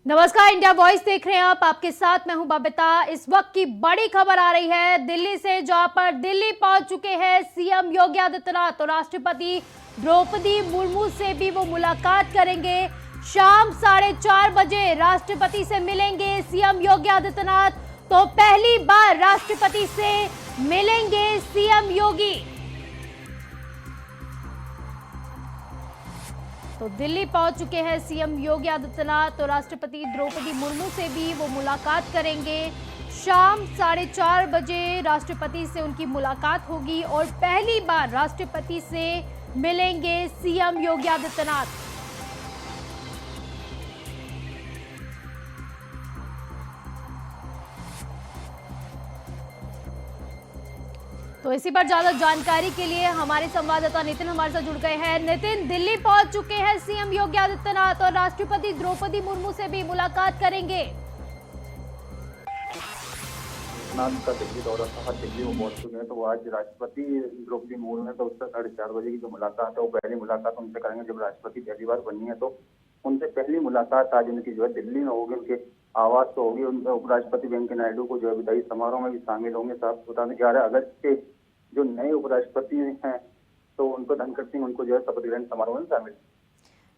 नमस्कार, India voice देख रहे हैं आप। आपके साथ मैं हूं बबीता। इस वक्त की बड़ी खबर आ रही है दिल्ली से, जहां पर दिल्ली पहुंच चुके हैं सीएम योगी आदित्यनाथ। तो राष्ट्रपति द्रौपदी मुर्मू से भी वो मुलाकात करेंगे। शाम 4:30 बजे राष्ट्रपति से मिलेंगे सीएम योगी आदित्यनाथ। तो पहली बार राष्ट्रपति से मिलेंगे सीएम योगी। तो दिल्ली पहुंच चुके हैं सीएम योगी आदित्यनाथ। तो राष्ट्रपति द्रौपदी मुर्मू से भी वो मुलाकात करेंगे। शाम 4:30 बजे राष्ट्रपति से उनकी मुलाकात होगी और पहली बार राष्ट्रपति से मिलेंगे सीएम योगी आदित्यनाथ। तो इसी पर ज्यादा जानकारी के लिए हमारे संवाददाता नितिन हमारे साथ जुड़ गए हैं। नितिन, दिल्ली पहुंच चुके हैं सीएम योगी आदित्यनाथ और राष्ट्रपति द्रौपदी मुर्मू से भी मुलाकात करेंगे। का दिल्ली दौरा था, दिल्ली वो पहुंच चुके हैं। तो वो आज राष्ट्रपति द्रौपदी मुर्मू है, तो उससे 4:30 बजे की जो मुलाकात है वो पहली मुलाकात उनसे करेंगे। जब राष्ट्रपति पहली बार बनी है तो उनसे पहली मुलाकात आज उनकी जो है दिल्ली में होगी, उनके आवास तो होगी। उनके उपराष्ट्रपति वेंकैया नायडू को जो है विदाई समारोह में भी शामिल होंगे। साफ बता दें 11 अगस्त के जो नए उपराष्ट्रपति हैं तो उनको धनखड़ सिंह उनको जो है शपथ ग्रहण समारोह में शामिल।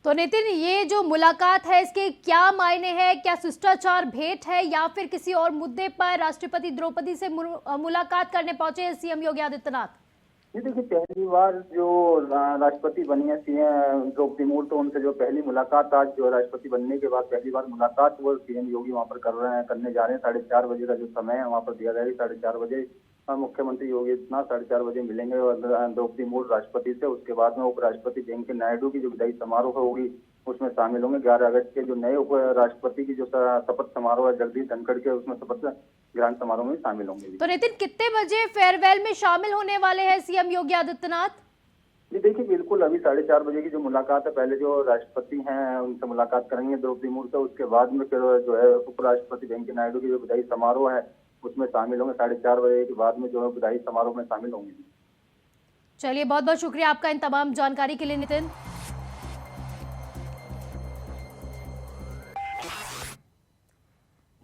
तो नितिन, ये जो मुलाकात है इसके क्या मायने हैं? क्या शिष्टाचार भेंट है या फिर किसी और मुद्दे पर राष्ट्रपति द्रौपदी से मुलाकात करने पहुंचे हैं सीएम योगी आदित्यनाथ? जी देखिए, पहली बार जो राष्ट्रपति बनी है सीएम द्रौपदी मुर्मू, तो उनसे जो पहली मुलाकात आज जो राष्ट्रपति बनने के बाद पहली बार मुलाकात वो सीएम योगी वहां पर करने जा रहे हैं। 4:30 बजे का जो समय है वहां पर दिया जाएगा। 4:30 बजे मुख्यमंत्री योगी आदित्यनाथ 4:30 बजे मिलेंगे और द्रौपदी मुर्मू राष्ट्रपति से। उसके बाद में उपराष्ट्रपति वेंकैया नायडू की जो विदाई समारोह होगी उसमें शामिल होंगे। 11 अगस्त के जो नए उपराष्ट्रपति की जो शपथ समारोह है जगदीप धनखड़ के, उसमें शपथ ग्रहण समारोह में शामिल होंगे। तो नितिन, कितने बजे फेयरवेल में शामिल होने वाले हैं सीएम योगी आदित्यनाथ? जी देखिए, बिल्कुल अभी 4:30 बजे की जो मुलाकात है, पहले जो राष्ट्रपति हैं उनसे मुलाकात करेंगे द्रौपदी मुर्मू से। उसके बाद में फिर जो है उपराष्ट्रपति वेंकैया नायडू की जो विदाई समारोह है उसमें शामिल होंगे। 4:30 बजे के बाद में जो है विदाई समारोह में शामिल होंगे। चलिए, बहुत बहुत शुक्रिया आपका इन तमाम जानकारी के लिए नितिन।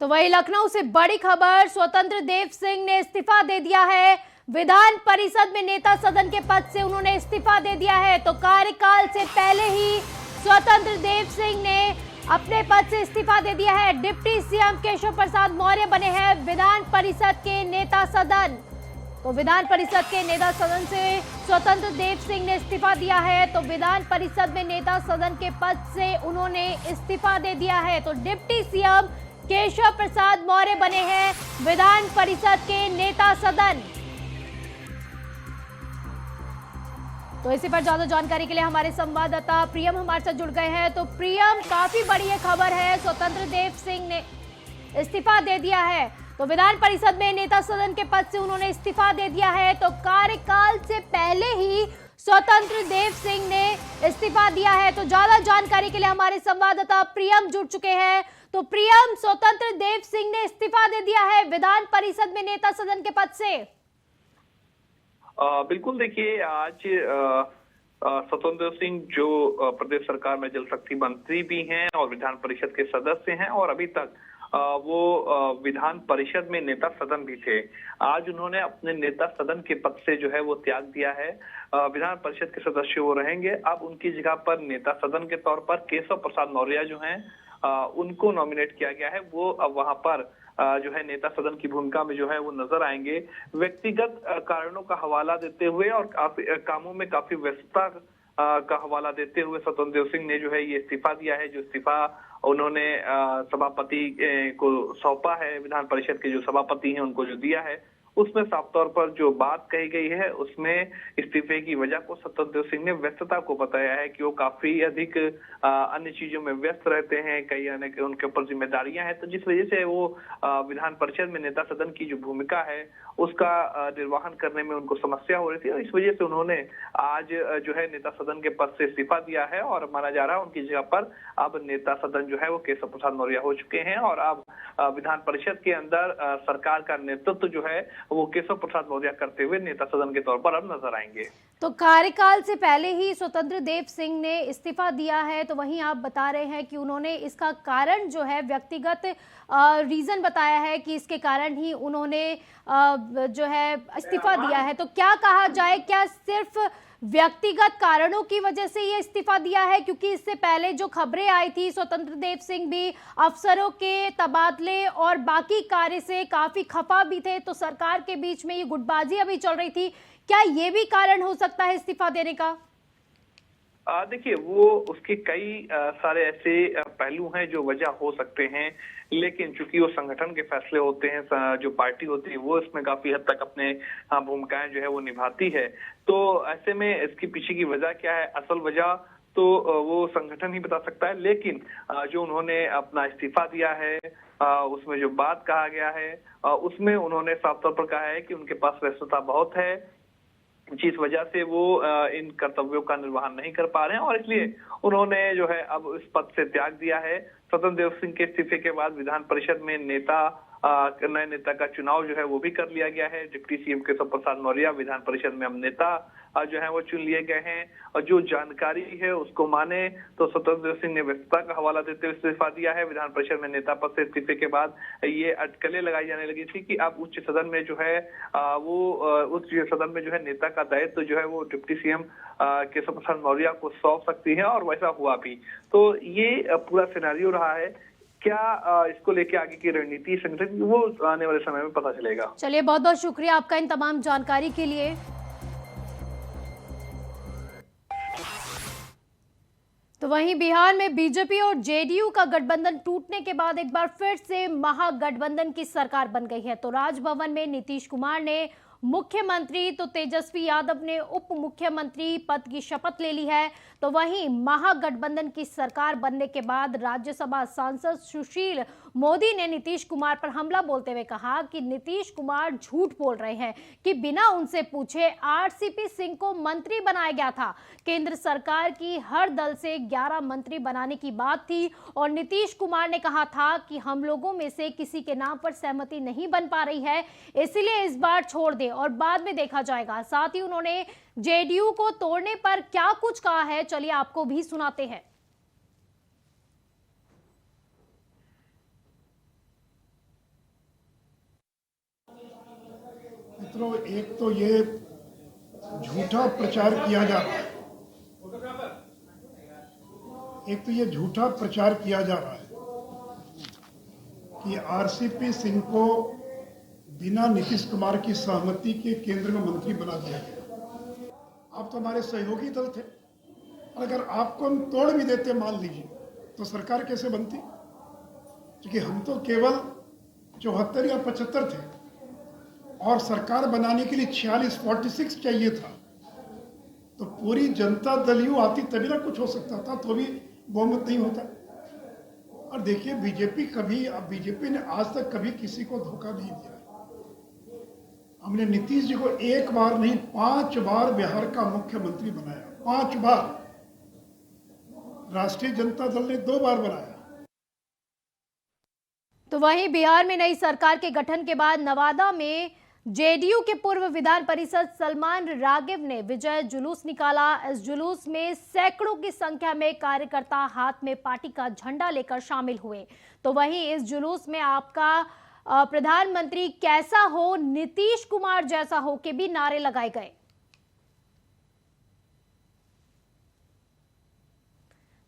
तो वही लखनऊ से बड़ी खबर, स्वतंत्र देव सिंह ने इस्तीफा दे दिया है। विधान परिषद में नेता सदन के पद से उन्होंने इस्तीफा दे दिया है। तो कार्यकाल से पहले ही स्वतंत्र देव सिंह ने अपने पद से इस्तीफा दे दिया है। डिप्टी सीएम केशव प्रसाद मौर्य बने हैं विधान परिषद के नेता सदन। तो विधान परिषद के नेता सदन से स्वतंत्र देव सिंह ने इस्तीफा दिया है। तो विधान परिषद में नेता सदन के पद से उन्होंने इस्तीफा दे दिया है। तो डिप्टी सीएम केशव प्रसाद मौर्य बने हैं विधान परिषद के नेता सदन। तो इसी पर ज्यादा जानकारी के लिए हमारे संवाददाता प्रियम हमारे साथ जुड़ गए हैं। तो प्रियम, काफी बड़ी ये खबर है, स्वतंत्र देव सिंह ने इस्तीफा दे दिया है। तो विधान परिषद में नेता सदन के पद से उन्होंने इस्तीफा दे दिया है। तो कार्यकाल से पहले ही स्वतंत्र देव सिंह ने इस्तीफा दिया है। तो ज्यादा जानकारी के लिए हमारे संवाददाता प्रियम जुड़ चुके हैं। तो प्रियम, स्वतंत्र देव सिंह ने इस्तीफा दे दिया है विधान परिषद में नेता सदन के पद से। बिल्कुल, देखिए आज स्वतंत्र सिंह जो प्रदेश सरकार में जल शक्ति मंत्री भी हैं और विधान परिषद के सदस्य हैं और अभी तक वो विधान परिषद में नेता सदन भी थे। आज उन्होंने अपने नेता सदन के पद से जो है वो त्याग दिया है। विधान परिषद के सदस्य वो रहेंगे। अब उनकी जगह पर नेता सदन के तौर पर केशव प्रसाद मौर्य जो हैं उनको नॉमिनेट किया गया है। वो अब वहां पर जो है नेता सदन की भूमिका में जो है वो नजर आएंगे। व्यक्तिगत कारणों का हवाला देते हुए और कामों में काफी व्यस्तता का हवाला देते हुए स्वतंत्र देव सिंह ने जो है ये इस्तीफा दिया है। जो इस्तीफा उन्होंने सभापति को सौंपा है, विधान परिषद के जो सभापति हैं उनको जो दिया है, उसमें साफ तौर पर जो बात कही गई है उसमें इस्तीफे की वजह को स्वतंत्र देव सिंह ने व्यस्तता को बताया है कि वो काफी अधिक अन्य चीजों में व्यस्त रहते हैं, कई अन्य उनके ऊपर जिम्मेदारियां हैं। तो जिस वजह से वो विधान परिषद में नेता सदन की जो भूमिका है उसका निर्वहन करने में उनको समस्या हो रही थी और इस वजह से उन्होंने आज जो है नेता सदन के पद से इस्तीफा दिया है और माना जा रहा है उनकी जगह पर अब नेता सदन जो है वो केशव प्रसाद मौर्य हो चुके हैं और अब विधान परिषद के अंदर सरकार का नेतृत्व जो है वो केशव प्रसाद मौर्य करते हुए नेता सदन के तौर पर अब नजर आएंगे। तो कार्यकाल से पहले ही स्वतंत्र देव सिंह ने इस्तीफा दिया है, तो वहीं आप बता रहे हैं कि उन्होंने इसका कारण जो है व्यक्तिगत रीजन बताया है कि इसके कारण ही उन्होंने जो है इस्तीफा दिया है। तो क्या कहा जाए, क्या सिर्फ व्यक्तिगत कारणों की वजह से ये इस्तीफा दिया है? क्योंकि इससे पहले जो खबरें आई थी, स्वतंत्र देव सिंह भी अफसरों के तबादले और बाकी कार्य से काफी खफा भी थे, तो सरकार के बीच में ये गुटबाजी अभी चल रही थी। क्या ये भी कारण हो सकता है इस्तीफा देने का? देखिए, वो उसके कई सारे ऐसे पहलू हैं जो वजह हो सकते हैं, लेकिन चूंकि वो संगठन के फैसले होते हैं, जो पार्टी होती है वो इसमें काफी हद तक अपने भूमिकाएं जो है वो निभाती है। तो ऐसे में इसके पीछे की वजह क्या है, असल वजह तो वो संगठन ही बता सकता है। लेकिन जो उन्होंने अपना इस्तीफा दिया है, उसमें जो बात कहा गया है, उसमें उन्होंने साफ तौर पर कहा है कि उनके पास व्यस्तता बहुत है, जिस वजह से वो इन कर्तव्यों का निर्वहन नहीं कर पा रहे हैं और इसलिए उन्होंने जो है अब इस पद से त्याग दिया है। स्वतंत्र देव सिंह के इस्तीफे के बाद विधान परिषद में नए नेता का चुनाव जो है वो भी कर लिया गया है। डिप्टी सीएम केशव प्रसाद मौर्य विधान परिषद में अब नेता जो है वो चुन लिए गए हैं और जो जानकारी है उसको माने तो स्वतंत्र देव सिंह ने व्यस्तता का हवाला देते हुए इस्तीफा दिया है। विधान परिषद में नेता पद से इस्तीफे के बाद ये अटकलें लगाई जाने लगी थी कि अब उच्च सदन में जो है वो उच्च सदन में जो है नेता का दायित्व जो है वो डिप्टी सीएम केशव प्रसाद मौर्य को सौंप सकती है और वैसा हुआ भी। तो ये पूरा सिनेरियो रहा है। क्या इसको लेके आगे की रणनीति संगठन वो आने वाले समय में पता चलेगा। चलिए, बहुत बहुत शुक्रिया आपका इन तमाम जानकारी के लिए। तो वहीं बिहार में बीजेपी और जेडीयू का गठबंधन टूटने के बाद एक बार फिर से महागठबंधन की सरकार बन गई है। तो राजभवन में नीतीश कुमार ने मुख्यमंत्री तो तेजस्वी यादव ने उप मुख्यमंत्री पद की शपथ ले ली है। तो वहीं महागठबंधन की सरकार बनने के बाद राज्यसभा सांसद सुशील मोदी ने नीतीश कुमार पर हमला बोलते हुए कहा कि नीतीश कुमार झूठ बोल रहे हैं कि बिना उनसे पूछे आरसीपी सिंह को मंत्री बनाया गया था। केंद्र सरकार की हर दल से 11 मंत्री बनाने की बात थी और नीतीश कुमार ने कहा था कि हम लोगों में से किसी के नाम पर सहमति नहीं बन पा रही है, इसलिए इस बार छोड़ दे और बाद में देखा जाएगा। साथ ही उन्होंने जेडीयू को तोड़ने पर क्या कुछ कहा है, चलिए आपको भी सुनाते हैं। मित्रों, एक तो ये झूठा प्रचार किया जा रहा है, कि आरसीपी सिंह को बिना नीतीश कुमार की सहमति के केंद्र में मंत्री बना दिया गया। आप तो हमारे सहयोगी दल थे, अगर आपको हम तोड़ भी देते मान लीजिए तो सरकार कैसे बनती? क्योंकि हम तो केवल 74 या 75 थे और सरकार बनाने के लिए 46 चाहिए था। तो पूरी जनता दल यू आती तभी ना कुछ हो सकता था, तो भी बहुमत नहीं होता। और देखिए, बीजेपी ने आज तक कभी किसी को धोखा नहीं दिया। हमने नीतीश जी को एक बार नहीं 5 बार बिहार का मुख्यमंत्री बनाया, 5 बार। राष्ट्रीय जनता दल ने 2 बार बनाया। तो वहीं बिहार में नई सरकार के गठन के बाद नवादा में जेडीयू के पूर्व विधान परिषद सलमान रागिब ने विजय जुलूस निकाला। इस जुलूस में सैकड़ों की संख्या में कार्यकर्ता हाथ में पार्टी का झंडा लेकर शामिल हुए। तो वहीं इस जुलूस में आपका प्रधानमंत्री कैसा हो, नीतीश कुमार जैसा हो के भी नारे लगाए गए।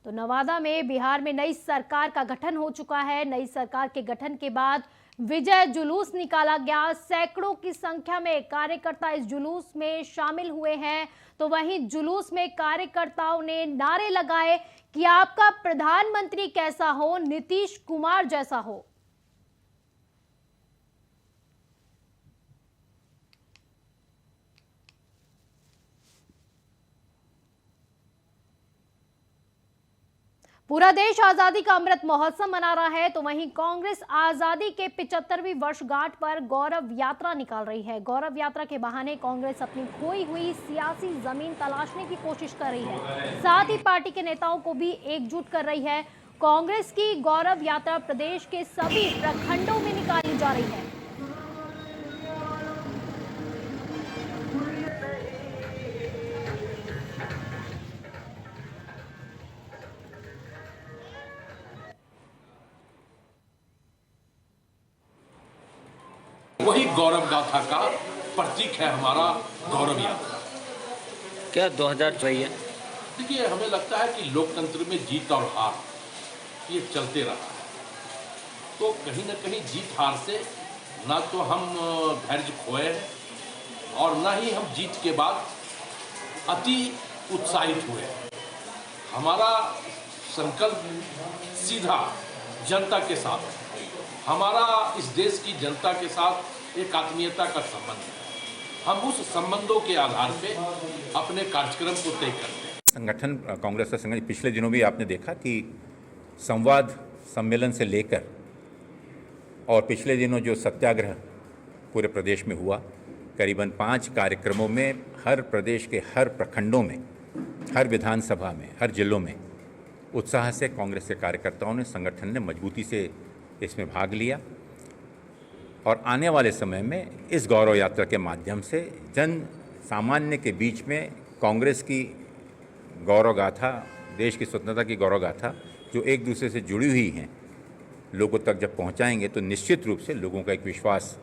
तो नवादा में बिहार में नई सरकार का गठन हो चुका है। नई सरकार के गठन के बाद विजय जुलूस निकाला गया। सैकड़ों की संख्या में कार्यकर्ता इस जुलूस में शामिल हुए हैं। तो वहीं जुलूस में कार्यकर्ताओं ने नारे लगाए कि आपका प्रधानमंत्री कैसा हो, नीतीश कुमार जैसा हो। पूरा देश आजादी का अमृत महोत्सव मना रहा है। तो वहीं कांग्रेस आजादी के 75वीं वर्षगांठ पर गौरव यात्रा निकाल रही है। गौरव यात्रा के बहाने कांग्रेस अपनी खोई हुई सियासी जमीन तलाशने की कोशिश कर रही है। साथ ही पार्टी के नेताओं को भी एकजुट कर रही है। कांग्रेस की गौरव यात्रा प्रदेश के सभी प्रखंडों में निकाली जा रही है। वही गौरव गाथा का प्रतीक है हमारा गौरव यात्रा। क्या 2024 है? देखिए, हमें लगता है कि लोकतंत्र में जीत और हार ये चलते रहा है, तो कहीं न कहीं जीत हार से ना तो हम धैर्य खोए और ना ही हम जीत के बाद अति उत्साहित हुए। हमारा संकल्प सीधा जनता के साथ है, हमारा इस देश की जनता के साथ एक आत्मीयता का संबंध है। हम उस संबंधों के आधार पे अपने कार्यक्रम को तय करते हैं। संगठन कांग्रेस का संगठन पिछले दिनों भी आपने देखा कि संवाद सम्मेलन से लेकर और पिछले दिनों जो सत्याग्रह पूरे प्रदेश में हुआ, करीबन 5 कार्यक्रमों में हर प्रदेश के हर प्रखंडों में, हर विधानसभा में, हर जिलों में उत्साह से कांग्रेस के कार्यकर्ताओं ने, संगठन ने मजबूती से इसमें भाग लिया और आने वाले समय में इस गौरव यात्रा के माध्यम से जन सामान्य के बीच में कांग्रेस की गौरव गाथा, देश की स्वतंत्रता की गौरव गाथा जो एक दूसरे से जुड़ी हुई हैं, लोगों तक जब पहुंचाएंगे तो निश्चित रूप से लोगों का एक विश्वास।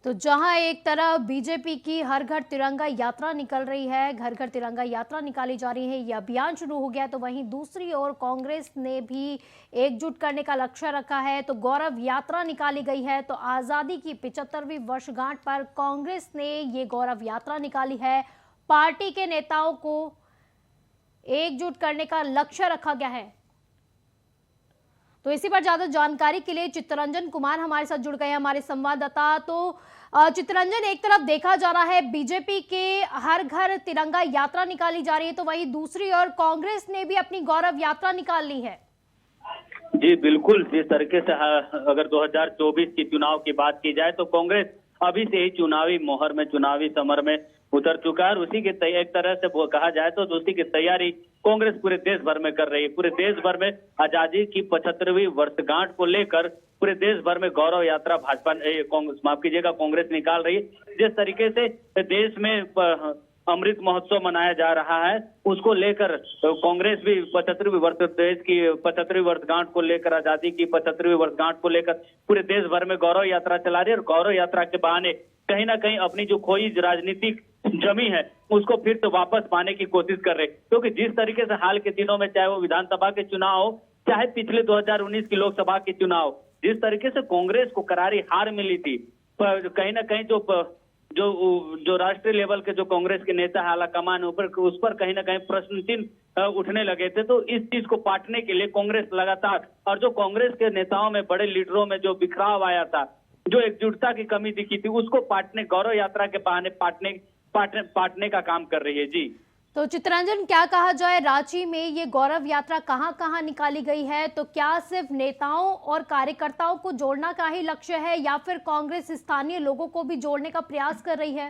तो जहां एक तरफ बीजेपी की हर घर तिरंगा यात्रा निकल रही है, घर घर तिरंगा यात्रा निकाली जा रही है, ये अभियान शुरू हो गया, तो वहीं दूसरी ओर कांग्रेस ने भी एकजुट करने का लक्ष्य रखा है। तो गौरव यात्रा निकाली गई है। तो आज़ादी की 75वीं वर्षगांठ पर कांग्रेस ने ये गौरव यात्रा निकाली है। पार्टी के नेताओं को एकजुट करने का लक्ष्य रखा गया है। तो इसी पर ज्यादा जानकारी के लिए चित्तरंजन कुमार हमारे साथ जुड़ गए हैं, हमारे संवाददाता। तो चित्तरंजन, एक तरफ देखा जा रहा है बीजेपी के हर घर तिरंगा यात्रा निकाली जा रही है, तो वहीं दूसरी ओर कांग्रेस ने भी अपनी गौरव यात्रा निकाल ली है। जी बिल्कुल, जिस तरीके से अगर 2024 की चुनाव की बात की जाए तो कांग्रेस अभी से ही चुनावी मोहर में, चुनावी समर में उतर चुका है और उसी के एक तरह से वो कहा जाए तो उसी की तैयारी कांग्रेस पूरे देश भर में कर रही है। पूरे देश भर में आजादी की 75वीं वर्षगांठ को लेकर पूरे देश भर में गौरव यात्रा भाजपा, माफ कीजिएगा, कांग्रेस निकाल रही है। जिस तरीके से देश में अमृत महोत्सव मनाया जा रहा है, उसको लेकर कांग्रेस भी 75वीं वर्ष, देश की 75वीं वर्षगांठ को लेकर, आजादी की 75वीं वर्षगांठ को लेकर पूरे देश भर में गौरव यात्रा चला रही है और गौरव यात्रा के बहाने कहीं ना कहीं अपनी जो खोई राजनीतिक जमी है उसको फिर से वापस पाने की कोशिश कर रहे, क्योंकि जिस तरीके से हाल के दिनों में, चाहे वो विधानसभा के चुनाव हो, चाहे पिछले 2019 की लोकसभा के चुनाव, जिस तरीके से कांग्रेस को करारी हार मिली थी, कहीं ना कहीं जो राष्ट्रीय लेवल के जो कांग्रेस के नेता है, आलाकमान ऊपर, उस पर कहीं ना कहीं प्रश्न चिन्ह उठने लगे थे। तो इस चीज को पाटने के लिए कांग्रेस लगातार, और जो कांग्रेस के नेताओं में, बड़े लीडरों में जो बिखराव आया था, जो एकजुटता की कमी दिखी थी, उसको पाटने, गौरव यात्रा के बहाने पाटने का काम कर रही है। जी तो चित्तरंजन, क्या कहा जाए, रांची में ये गौरव यात्रा कहां कहां निकाली गई है? तो क्या सिर्फ नेताओं और कार्यकर्ताओं को जोड़ना का ही लक्ष्य है या फिर कांग्रेस स्थानीय लोगों को भी जोड़ने का प्रयास कर रही है?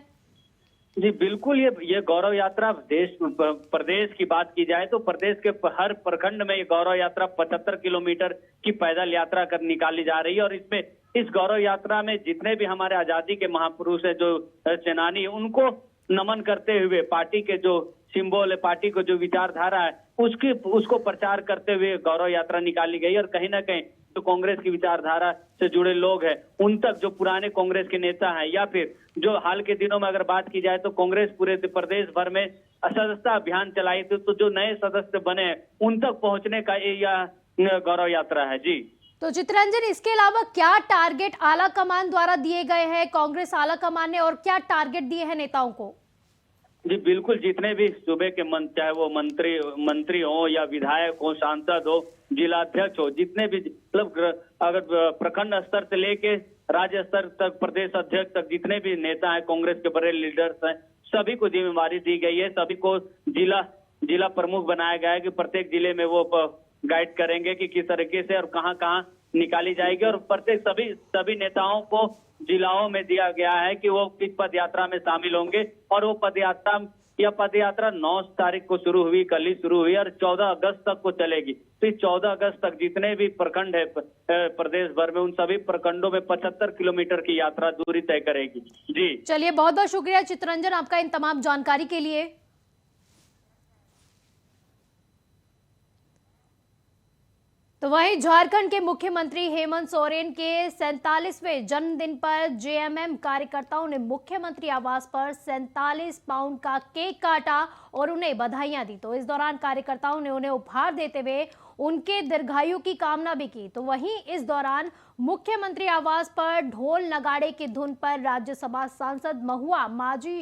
जी बिल्कुल, ये गौरव यात्रा प्रदेश की बात की जाए तो प्रदेश के हर प्रखंड में ये गौरव यात्रा 75 किलोमीटर की पैदल यात्रा कर निकाली जा रही है और इसमें, इस गौरव यात्रा में जितने भी हमारे आजादी के महापुरुष है, जो सेनानी, उनको नमन करते हुए पार्टी के जो सिंबल है, पार्टी को जो विचारधारा है, उसको प्रचार करते हुए गौरव यात्रा निकाली गई और कहीं ना कहीं जो कांग्रेस की विचारधारा से जुड़े लोग हैं उन तक, जो पुराने कांग्रेस के नेता हैं या फिर जो हाल के दिनों में अगर बात की जाए तो कांग्रेस पूरे प्रदेश भर में सदस्यता अभियान चलाई थी, तो जो नए सदस्य बने हैं उन तक पहुंचने का यह गौरव यात्रा है। जी तो चित्तरंजन, इसके अलावा क्या टारगेट आला कमान द्वारा दिए गए हैं, कांग्रेस आला कमान ने, और क्या टारगेट दिए हैं नेताओं को? जी बिल्कुल, जितने भी सूबे के चाहे वो मंत्री हो या विधायक हो, सांसद हो, जिलाध्यक्ष हो, जितने भी, मतलब अगर प्रखंड स्तर से लेके राज्य स्तर तक, प्रदेश अध्यक्ष तक, जितने भी नेता हैं, कांग्रेस के बड़े लीडर्स हैं, सभी को जिम्मेवारी दी गई है। सभी को जिला प्रमुख बनाया गया है कि प्रत्येक जिले में वो गाइड करेंगे कि किस तरीके से और कहां कहां निकाली जाएगी और प्रत्येक सभी नेताओं को जिलाओं में दिया गया है कि वो किस पद यात्रा में शामिल होंगे और वो पद यात्रा यह पद यात्रा 9 तारीख को शुरू हुई, कल ही शुरू हुई और 14 अगस्त तक को चलेगी। तो इस 14 अगस्त तक जितने भी प्रखंड है प्रदेश भर में, उन सभी प्रखंडों में 75 किलोमीटर की यात्रा दूरी तय करेगी। जी चलिए, बहुत बहुत शुक्रिया चित्ररंजन आपका इन तमाम जानकारी के लिए। तो वहीं झारखंड के मुख्यमंत्री हेमंत सोरेन के 47वें जन्मदिन पर जेएमएम कार्यकर्ताओं ने मुख्यमंत्री आवास पर 47 पाउंड का केक काटा और उन्हें बधाइयां दी। तो इस दौरान कार्यकर्ताओं ने उन्हें उपहार देते हुए उनके दीर्घायु की कामना भी की। तो वहीं इस दौरान मुख्यमंत्री आवास पर ढोल नगाड़े की धुन पर राज्यसभा सांसद महुआ माझी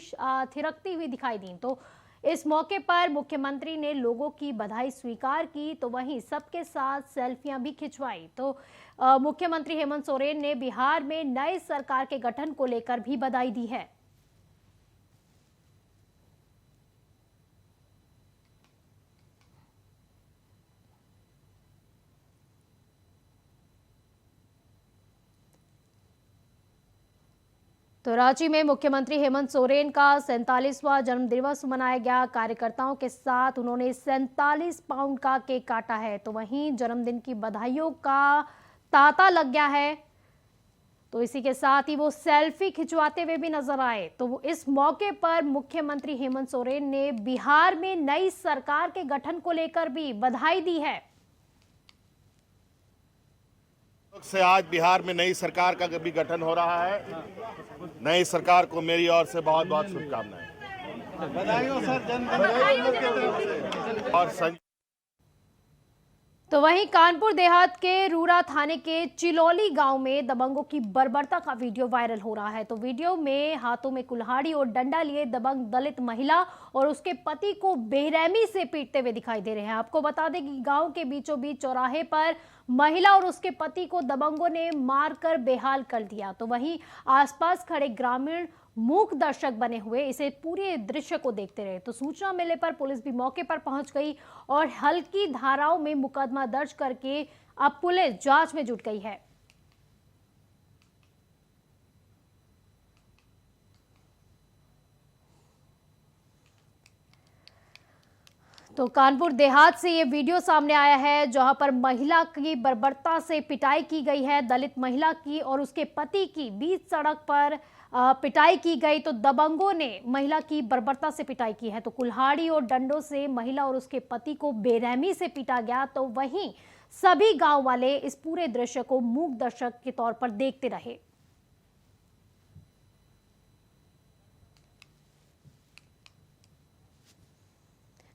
थिरकती हुई दिखाई दी। तो इस मौके पर मुख्यमंत्री ने लोगों की बधाई स्वीकार की, तो वहीं सबके साथ सेल्फियां भी खिंचवाई। तो मुख्यमंत्री हेमंत सोरेन ने बिहार में नई सरकार के गठन को लेकर भी बधाई दी है। तो रांची में मुख्यमंत्री हेमंत सोरेन का 47वां जन्मदिवस मनाया गया। कार्यकर्ताओं के साथ उन्होंने 47 पाउंड का केक काटा है। तो वहीं जन्मदिन की बधाइयों का तांता लग गया है। तो इसी के साथ ही वो सेल्फी खिंचवाते हुए भी नजर आए। तो इस मौके पर मुख्यमंत्री हेमंत सोरेन ने बिहार में नई सरकार के गठन को लेकर भी बधाई दी है। से आज बिहार में नई सरकार का भी गठन हो रहा है। नई सरकार को मेरी ओर से बहुत बहुत शुभकामनाएं। बधाइयों सर। और तो वहीं कानपुर देहात के रूरा थाने के चिलौली गांव में दबंगों की बर्बरता का वीडियो वायरल हो रहा है। तो वीडियो में हाथों में कुल्हाड़ी और डंडा लिए दबंग दलित महिला और उसके पति को बेरहमी से पीटते हुए दिखाई दे रहे हैं। आपको बता दें कि गांव के बीचों बीच चौराहे पर महिला और उसके पति को दबंगों ने मारकर बेहाल कर दिया। तो वहीं आसपास खड़े ग्रामीण मूक दर्शक बने हुए इसे पूरे दृश्य को देखते रहे। तो सूचना मिलने पर पुलिस भी मौके पर पहुंच गई और हल्की धाराओं में मुकदमा दर्ज करके अब पुलिस जांच में जुट गई है। तो कानपुर देहात से ये वीडियो सामने आया है जहां पर महिला की बर्बरता से पिटाई की गई है। दलित महिला की और उसके पति की बीच सड़क पर पिटाई की गई। तो दबंगों ने महिला की बर्बरता से पिटाई की है। तो कुल्हाड़ी और डंडों से महिला और उसके पति को बेरहमी से पीटा गया। तो वहीं सभी गांव वाले इस पूरे दृश्य को मूक दर्शक के तौर पर देखते रहे।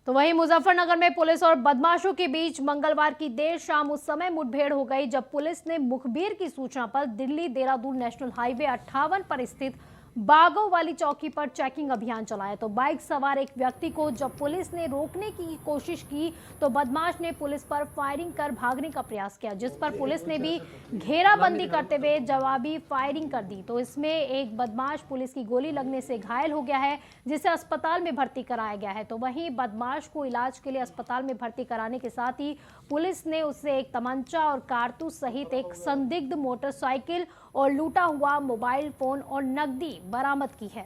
तो वहीं मुजफ्फरनगर में पुलिस और बदमाशों के बीच मंगलवार की देर शाम उस समय मुठभेड़ हो गई जब पुलिस ने मुखबिर की सूचना पर दिल्ली देहरादून नेशनल हाईवे 58 पर स्थित बागों वाली चौकी पर चेकिंग अभियान चलाया। तो बाइक सवार एक व्यक्ति को जब पुलिस ने रोकने की कोशिश की तो बदमाश ने पुलिस पर फायरिंग कर भागने का प्रयास किया, जिस पर पुलिस ने भी घेराबंदी करते हुए जवाबी फायरिंग कर दी। तो इसमें एक बदमाश पुलिस की गोली लगने से घायल हो गया है, जिसे अस्पताल में भर्ती कराया गया है। तो वहीं बदमाश को इलाज के लिए अस्पताल में भर्ती कराने के साथ ही पुलिस ने उससे एक तमंचा और कारतूस सहित एक संदिग्ध मोटरसाइकिल और लूटा हुआ मोबाइल फोन और नकदी बरामद की है।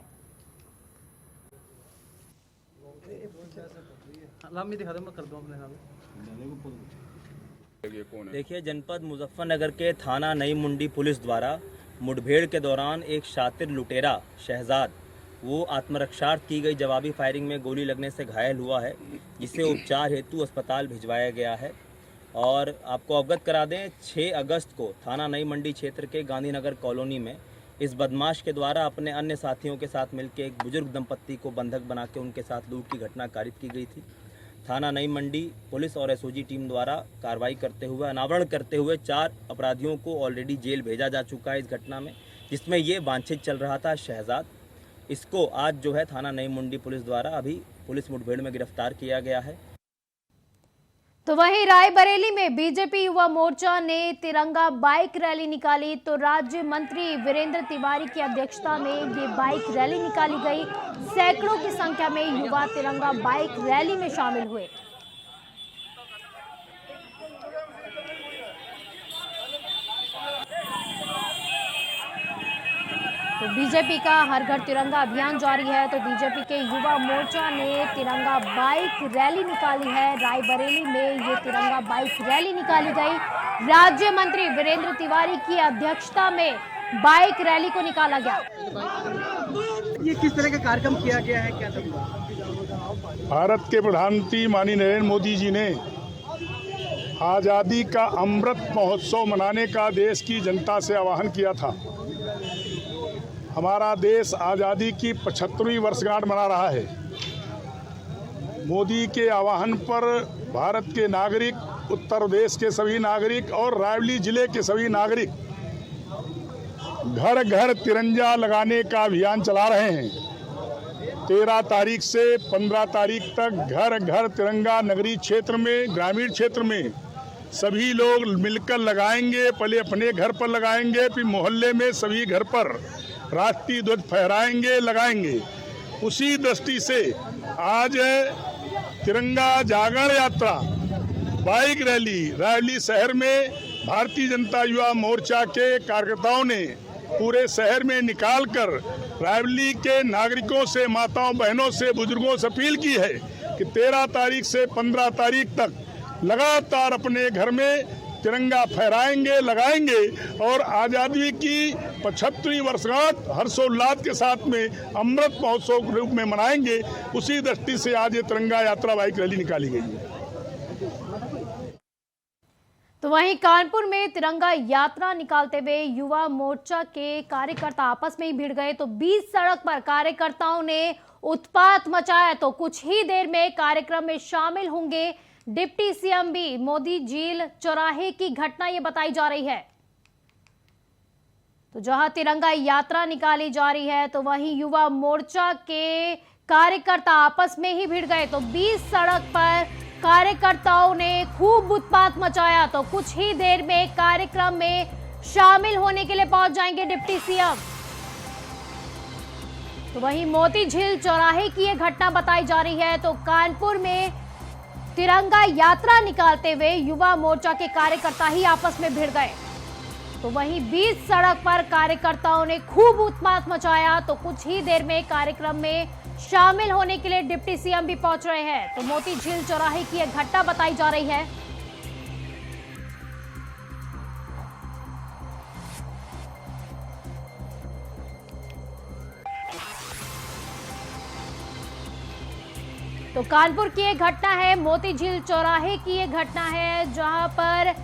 देखिए, जनपद मुजफ्फरनगर के थाना नई मुंडी पुलिस द्वारा मुठभेड़ के दौरान एक शातिर लुटेरा शहजाद वो आत्मरक्षार्थ की गई जवाबी फायरिंग में गोली लगने से घायल हुआ है, जिसे उपचार हेतु अस्पताल भिजवाया गया है। और आपको अवगत करा दें, 6 अगस्त को थाना नई मंडी क्षेत्र के गांधीनगर कॉलोनी में इस बदमाश के द्वारा अपने अन्य साथियों के साथ मिलकर एक बुजुर्ग दंपत्ति को बंधक बना के उनके साथ लूट की घटना कारित की गई थी। थाना नई मंडी पुलिस और एसओजी टीम द्वारा कार्रवाई करते हुए अनावरण करते हुए 4 अपराधियों को ऑलरेडी जेल भेजा जा चुका है इस घटना में, जिसमें ये वांछित चल रहा था शहजाद। इसको आज जो है थाना नई मुंडी पुलिस द्वारा अभी पुलिस मुठभेड़ में गिरफ्तार किया गया है। तो वहीं रायबरेली में बीजेपी युवा मोर्चा ने तिरंगा बाइक रैली निकाली। तो राज्य मंत्री वीरेंद्र तिवारी की अध्यक्षता में ये बाइक रैली निकाली गई। सैकड़ों की संख्या में युवा तिरंगा बाइक रैली में शामिल हुए। तो बीजेपी का हर घर तिरंगा अभियान जारी है। तो बीजेपी के युवा मोर्चा ने तिरंगा बाइक रैली निकाली है। रायबरेली में ये तिरंगा बाइक रैली निकाली गई। राज्य मंत्री वीरेंद्र तिवारी की अध्यक्षता में बाइक रैली को निकाला गया। ये किस तरह का कार्यक्रम किया गया है, क्या सब? भारत के प्रधानमंत्री माननीय नरेंद्र मोदी जी ने आज़ादी का अमृत महोत्सव मनाने का देश की जनता से आह्वान किया था। हमारा देश आज़ादी की 75वीं वर्षगांठ मना रहा है। मोदी के आह्वान पर भारत के नागरिक, उत्तर प्रदेश के सभी नागरिक और रायबरेली जिले के सभी नागरिक घर घर तिरंगा लगाने का अभियान चला रहे हैं। 13 तारीख से 15 तारीख तक घर घर तिरंगा नगरीय क्षेत्र में, ग्रामीण क्षेत्र में सभी लोग मिलकर लगाएंगे। पहले अपने घर पर लगाएंगे, फिर मोहल्ले में सभी घर पर राष्ट्रीय ध्वज फहराएंगे, लगाएंगे। उसी दृष्टि से आज तिरंगा जागरण यात्रा बाइक रैली रायबरेली शहर में भारतीय जनता युवा मोर्चा के कार्यकर्ताओं ने पूरे शहर में निकालकर रायबरेली के नागरिकों से, माताओं बहनों से, बुजुर्गों से अपील की है कि 13 तारीख से 15 तारीख तक लगातार अपने घर में तिरंगा फहराएंगे, लगाएंगे और आज़ादी की 75वीं वर्षगांठ हर्षोल्लास के साथ में अमृत महोत्सव के रूप में मनाएंगे। उसी दृष्टि से आज ये तिरंगा यात्रा बाइक रैली निकाली गई है। तो वहीं कानपुर में तिरंगा यात्रा निकालते हुए युवा मोर्चा के कार्यकर्ता आपस में ही भिड़ गए। तो बीच सड़क पर कार्यकर्ताओं ने उत्पात मचाया। तो कुछ ही देर में कार्यक्रम में शामिल होंगे डिप्टी सीएम भी। मोदी झील चौराहे की घटना ये बताई जा रही है। तो जहां तिरंगा यात्रा निकाली जा रही है तो वहीं युवा मोर्चा के कार्यकर्ता आपस में ही भिड़ गए। तो बीच सड़क पर कार्यकर्ताओं ने खूब उत्पात मचाया। तो कुछ ही देर में कार्यक्रम में शामिल होने के लिए पहुंच जाएंगे डिप्टी सीएम। तो वहीं मोती झील चौराहे की यह घटना बताई जा रही है। तो कानपुर में तिरंगा यात्रा निकालते हुए युवा मोर्चा के कार्यकर्ता ही आपस में भिड़ गए। तो वहीं बीच सड़क पर कार्यकर्ताओं ने खूब उत्पात मचाया। तो कुछ ही देर में कार्यक्रम में शामिल होने के लिए डिप्टी सीएम भी पहुंच रहे हैं। तो मोती झील चौराहे की यह घटना बताई जा रही है। तो कानपुर की यह घटना है, मोती झील चौराहे की यह घटना है जहां पर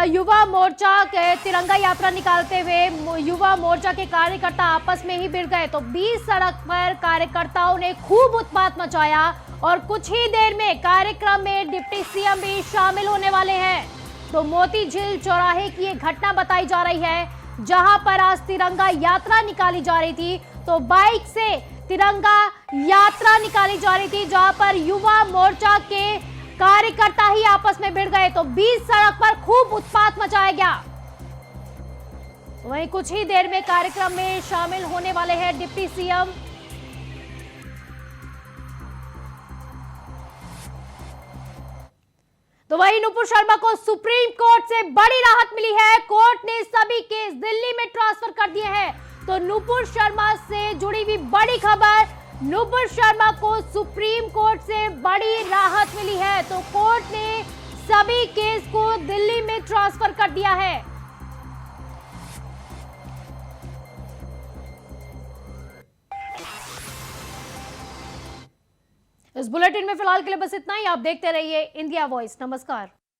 युवा मोर्चा के तिरंगा यात्रा निकालते हुए युवा मोर्चा के कार्यकर्ता आपस में ही भिड़ गए। तो बीच सड़क पर कार्यकर्ताओं ने खूब उत्पात मचाया और कुछ ही देर में कार्यक्रम में डिप्टी सीएम भी शामिल होने वाले हैं। तो मोती झील चौराहे की ये घटना बताई जा रही है जहां पर आज तिरंगा यात्रा निकाली जा रही थी। तो बाइक से तिरंगा यात्रा निकाली जा रही थी जहां पर युवा मोर्चा के कार्यकर्ता ही आपस में भिड़ गए। तो बीच सड़क पर खूब उत्पात मचाया गया। वहीं कुछ ही देर में कार्यक्रम में शामिल होने वाले हैं डिप्टी सीएम। तो वहीं नुपुर शर्मा को सुप्रीम कोर्ट से बड़ी राहत मिली है। कोर्ट ने सभी केस दिल्ली में ट्रांसफर कर दिए हैं। तो नुपुर शर्मा से जुड़ी हुई बड़ी खबर, नुपुर शर्मा को सुप्रीम कोर्ट से बड़ी राहत मिली है। तो कोर्ट ने सभी केस को दिल्ली में ट्रांसफर कर दिया है। इस बुलेटिन में फिलहाल के लिए बस इतना ही। आप देखते रहिए इंडिया वॉइस। नमस्कार।